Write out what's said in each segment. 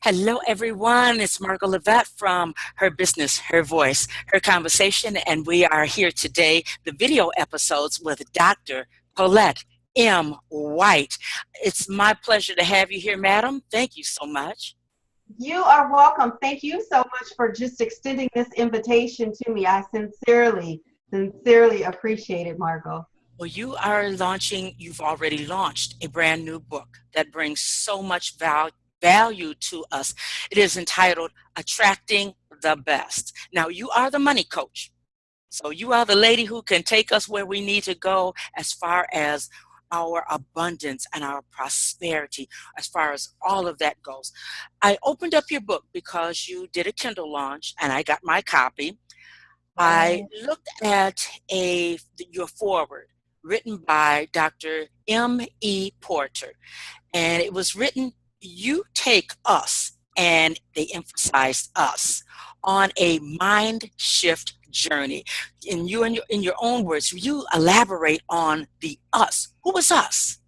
Hello, everyone. It's Margo Lovett from Her Business, Her Voice, Her Conversation, and we are here today, the video episodes with Dr. Cozette M White. It's my pleasure to have you here, madam. Thank you so much. You are welcome. Thank you so much for just extending this invitation to me. I sincerely appreciate it, Margot. Well, you've already launched a brand new book that brings so much value to us. It is entitled Attracting the Best. Now, you are the money coach. So you are the lady who can take us where we need to go as far as our abundance and our prosperity, as far as all of that goes. I opened up your book because you did a Kindle launch and I got my copy. I Oh, looked at your foreword written by Dr. M.E. Porter, and it was written, you take us, and they emphasized us, on a mind shift journey. In your own words, you elaborate on the us. Who is us?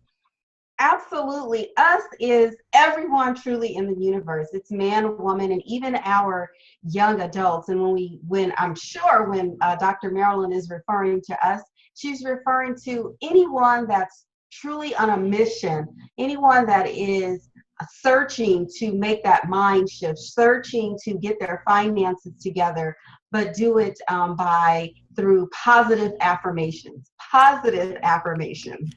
absolutely. Us is everyone truly in the universe. It's man, woman, and even our young adults. And when I'm sure when Dr. Marilyn is referring to us, she's referring to anyone that's truly on a mission, anyone that is searching to make that mind shift, searching to get their finances together, but do it by through positive affirmations. Positive affirmations.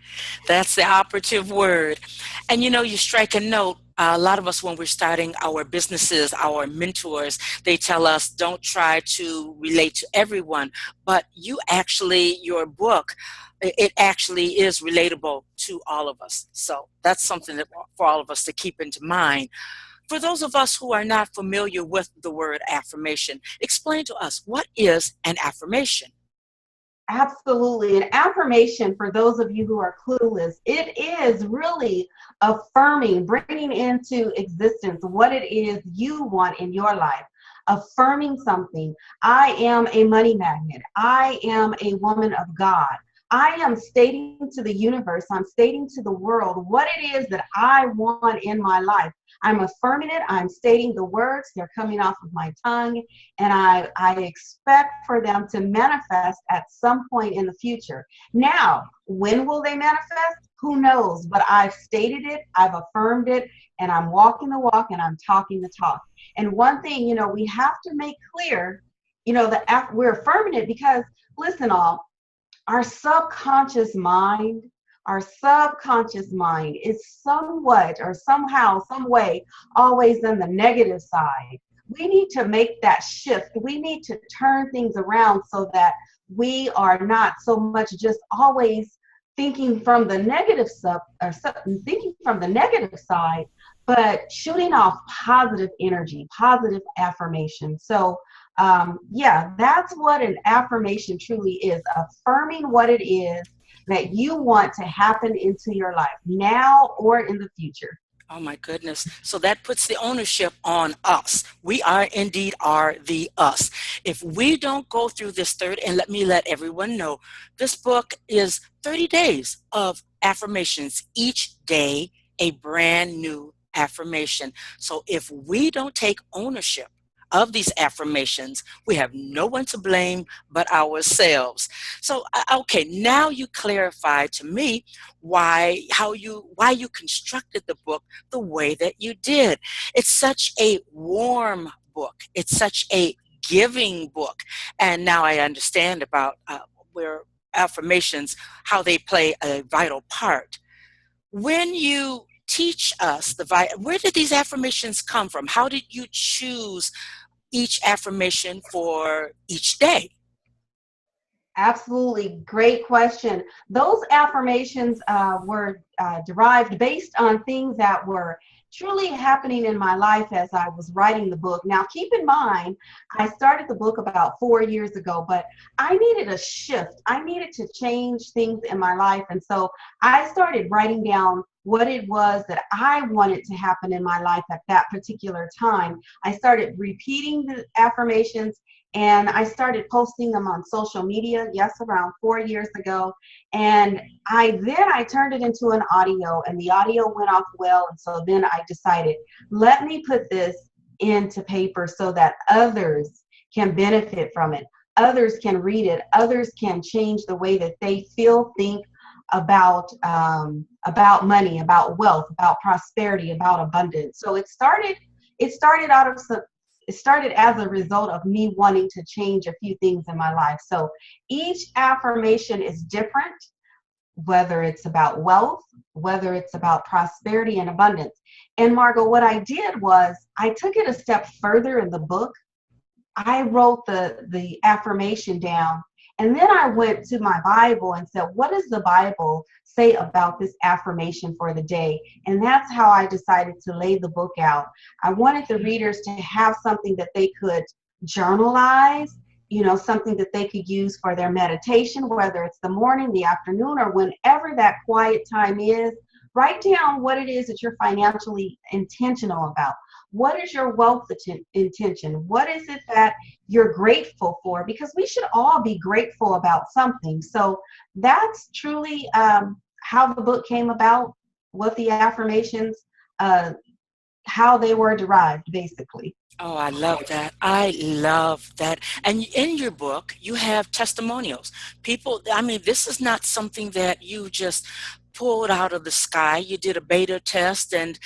That's the operative word. And you strike a note. A lot of us, when we're starting our businesses, our mentors, they tell us don't try to relate to everyone. But your book, it actually is relatable to all of us. So that's something that for all of us to keep into mind. For those of us who are not familiar with the word affirmation, explain to us, what is an affirmation? Absolutely. An affirmation, for those of you who are clueless, it is really affirming, bringing into existence what it is you want in your life. Affirming something. I am a money magnet. I am a woman of God. I am stating to the universe, I'm stating to the world what it is that I want in my life. I'm affirming it. I'm stating the words. They're coming off of my tongue. And I expect for them to manifest at some point in the future. Now, when will they manifest? Who knows? But I've stated it, I've affirmed it, and I'm walking the walk and I'm talking the talk. And one thing, we have to make clear, that we're affirming it because, listen, all, our subconscious mind, is somewhat or somehow, some way, always on the negative side. We need to make that shift. We need to turn things around so that we are not so much just always thinking from the thinking from the negative side, but shooting off positive energy, positive affirmation. So yeah, that's what an affirmation truly is, affirming what it is that you want to happen into your life now or in the future. Oh my goodness. So that puts the ownership on us. We are indeed are the us. If we don't go through this and let everyone know, this book is 30 days of affirmations, each day a brand new affirmation. So if we don't take ownership of these affirmations, we have no one to blame but ourselves. So okay, now you clarify to me why you constructed the book the way that you did. It's such a warm book. It's such a giving book. And now I understand about where affirmations, how they play a vital part. When you teach us where did these affirmations come from? How did you choose each affirmation for each day? Absolutely. Great question. Those affirmations were derived based on things that were truly happening in my life as I was writing the book. Now, keep in mind, I started the book about 4 years ago, but I needed a shift. I needed to change things in my life. And so I started writing down what it was that I wanted to happen in my life at that particular time. I started repeating the affirmations and I started posting them on social media, yes, around 4 years ago. And I turned it into an audio, and the audio went off well. And so then I decided, let me put this into paper so that others can benefit from it. Others can read it. Others can change the way that they feel, think about money, about wealth, about prosperity, about abundance. So it started out of some, it started as a result of me wanting to change a few things in my life. So each affirmation is different, whether it's about wealth, whether it's about prosperity and abundance. And Margo, what I did was I took it a step further in the book. I wrote the affirmation down, and then I went to my Bible and said, what does the Bible say about this affirmation for the day? And that's how I decided to lay the book out. I wanted the readers to have something that they could journalize, something that they could use for their meditation, whether it's the morning, the afternoon, or whenever that quiet time is. Write down what it is that you're financially intentional about. What is your wealth intention? What is it that you're grateful for? Because we should all be grateful about something. So that's truly how the book came about, what the affirmations, how they were derived, basically. Oh, I love that. I love that. And in your book, you have testimonials. People, I mean, this is not something that you just pulled out of the sky. You did a beta test, and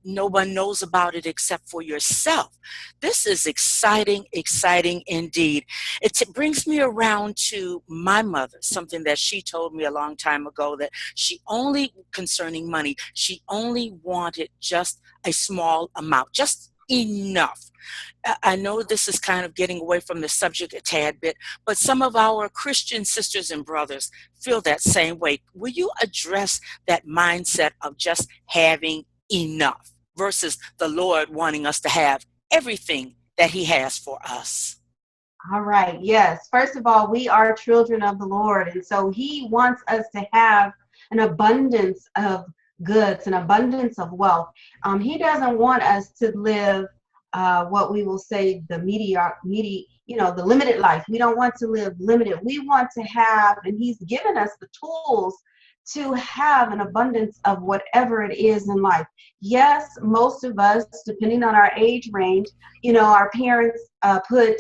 no one knows about it except for yourself. This is exciting, exciting indeed. It brings me around to my mother, something that she told me a long time ago, that she only, concerning money, she only wanted just a small amount, just enough. I know this is kind of getting away from the subject a tad bit, but some of our Christian sisters and brothers feel that same way. Will you address that mindset of just having enough versus the Lord wanting us to have everything that He has for us? All right. Yes. First of all, we are children of the Lord. And so He wants us to have an abundance of goods, an abundance of wealth. He doesn't want us to live what we will say the the limited life. We don't want to live limited. We want to have, and He's given us the tools to have an abundance of whatever it is in life. Yes, most of us, depending on our age range, our parents put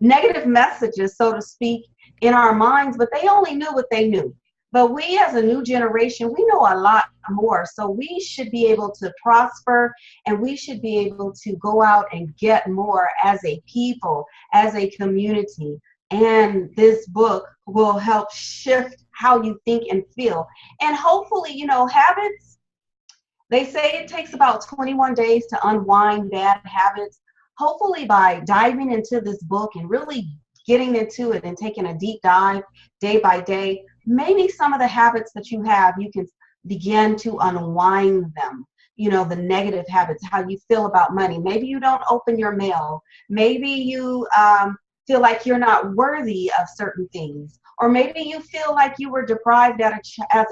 negative messages, so to speak, in our minds, but they only knew what they knew. But we as a new generation, we know a lot more. So we should be able to prosper, and we should be able to go out and get more as a people, as a community. And this book will help shift how you think and feel. And hopefully, habits, they say it takes about 21 days to unwind bad habits. Hopefully by diving into this book and really getting into it and taking a deep dive day by day, maybe some of the habits that you have, you can begin to unwind them. The negative habits, how you feel about money. Maybe you don't open your mail. Maybe you feel like you're not worthy of certain things. Or maybe you feel like you were deprived as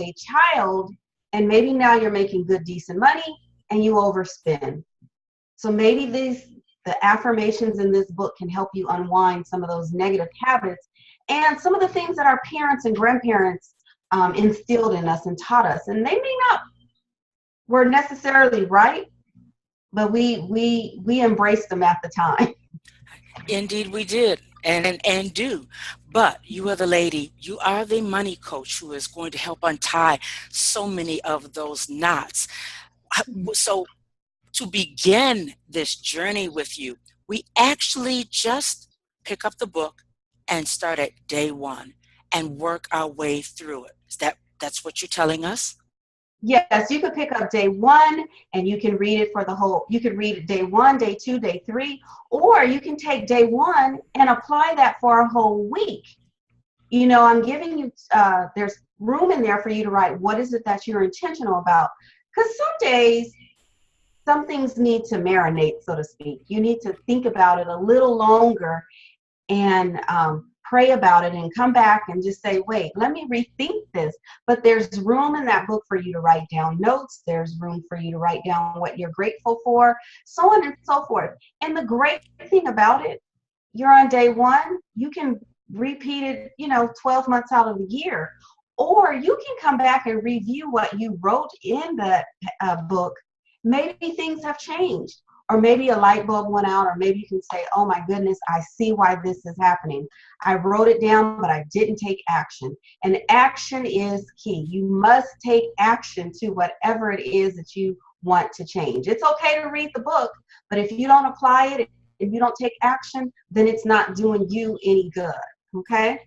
a child, and maybe now you're making good, decent money and you overspend. So maybe the affirmations in this book can help you unwind some of those negative habits and some of the things that our parents and grandparents instilled in us and taught us. And they may not were necessarily right, but we embraced them at the time. Indeed, we did and do. But you are the lady, you are the money coach who is going to help untie so many of those knots. So to begin this journey with you, we actually just pick up the book and start at day one and work our way through it. That's what you're telling us? Yes, you could pick up day one and you can read it you could read it day one, day two, day three, or you can take day one and apply that for a whole week. I'm giving you, there's room in there for you to write, what is it that you're intentional about? Because some days, some things need to marinate, so to speak. You need to think about it a little longer and pray about it and come back and just say, wait, let me rethink this. But there's room in that book for you to write down notes. There's room for you to write down what you're grateful for, so on and so forth. And the great thing about it, you're on day one, you can repeat it, 12 months out of the year. Or you can come back and review what you wrote in the book. Maybe things have changed, or maybe a light bulb went out, or maybe you can say, oh my goodness, I see why this is happening. I wrote it down, but I didn't take action. And action is key. You must take action to whatever it is that you want to change. It's okay to read the book, but if you don't apply it, if you don't take action, then it's not doing you any good. Okay?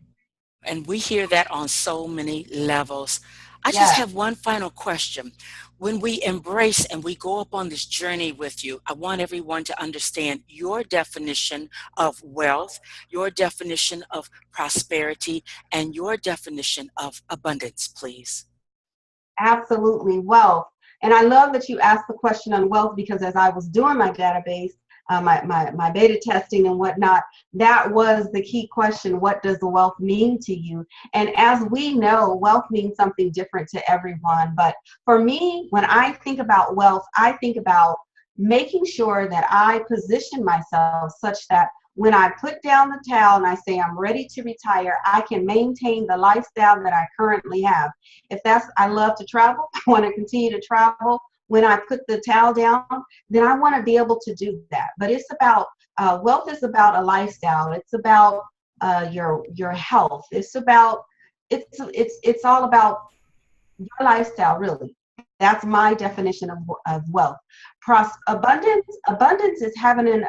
And we hear that on so many levels. I just Yes. have one final question. When we embrace and we go up on this journey with you, I want everyone to understand your definition of wealth, your definition of prosperity, and your definition of abundance, please. Absolutely, wealth. And I love that you asked the question on wealth, because as I was doing my database, my beta testing and whatnot, that was the key question. What does the wealth mean to you? And as we know, wealth means something different to everyone. But for me, when I think about wealth, I think about making sure that I position myself such that when I put down the towel and I say I'm ready to retire, I can maintain the lifestyle that I currently have. If that's, I love to travel, I want to continue to travel. When I put the towel down, then I want to be able to do that. But it's about, wealth is about a lifestyle. It's about your health. It's about, it's all about your lifestyle, really. That's my definition of wealth. Abundance is having an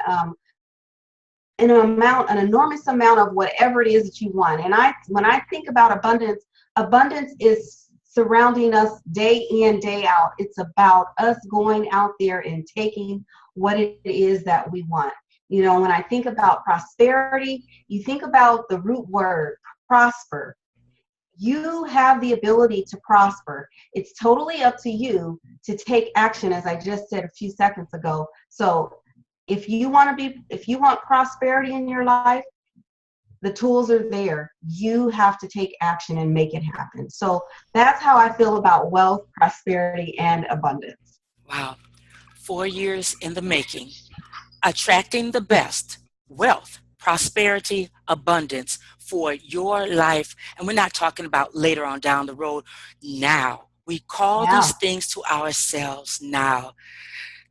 enormous amount of whatever it is that you want. And when I think about abundance, abundance is surrounding us day in, day out. It's about us going out there and taking what it is that we want. When I think about prosperity, you think about the root word, prosper. You have the ability to prosper. It's totally up to you to take action, as I just said a few seconds ago. So if you want prosperity in your life, the tools are there. You have to take action and make it happen. So that's how I feel about wealth, prosperity, and abundance. Wow. 4 years in the making. Attracting the best, wealth, prosperity, abundance for your life. And we're not talking about later on down the road. Now. We call these Yeah. things to ourselves now.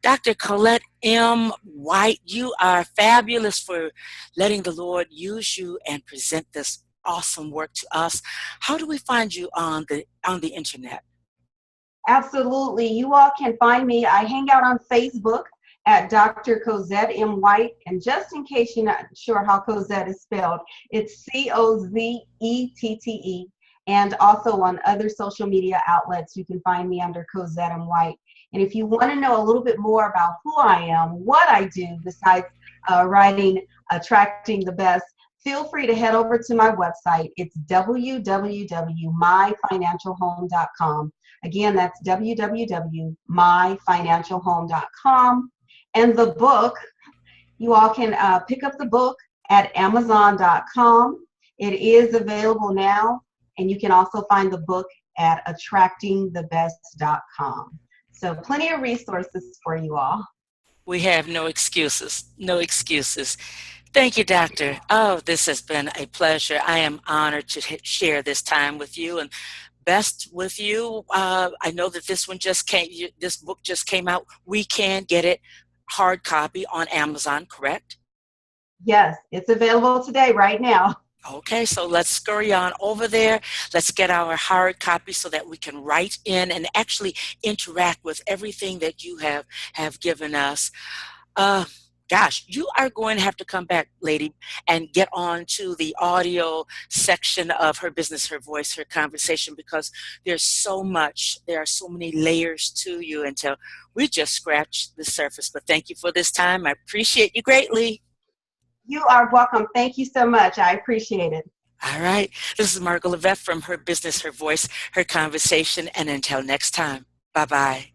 Dr. Cozette M White, you are fabulous for letting the Lord use you and present this awesome work to us. How do we find you on the internet? Absolutely. You all can find me. I hang out on Facebook at Dr. Cozette M White. And just in case you're not sure how Cozette is spelled, it's Cozette. And also on other social media outlets, you can find me under Cozette M White. And if you want to know a little bit more about who I am, what I do besides writing Attracting the Best, feel free to head over to my website. It's www.myfinancialhome.com. Again, that's www.myfinancialhome.com. And the book, you all can pick up the book at Amazon.com. It is available now, and you can also find the book at attractingthebest.com. So plenty of resources for you all. We have no excuses, no excuses. Thank you, Doctor. Oh, this has been a pleasure. I am honored to share this time with you and best with you. I know that this book just came out. We can get it hard copy on Amazon, correct? Yes, it's available today, right now. Okay, so let's scurry on over there. Let's get our hard copy so that we can write in and actually interact with everything that you have given us. Gosh, you are going to have to come back, lady, and get on to the audio section of Her Business, Her Voice, Her Conversation, because there's so much, there are so many layers to you until we just scratched the surface. But thank you for this time. I appreciate you greatly. You are welcome. Thank you so much. I appreciate it. All right. This is Margo Lovett from Her Business, Her Voice, Her Conversation. And until next time, bye-bye.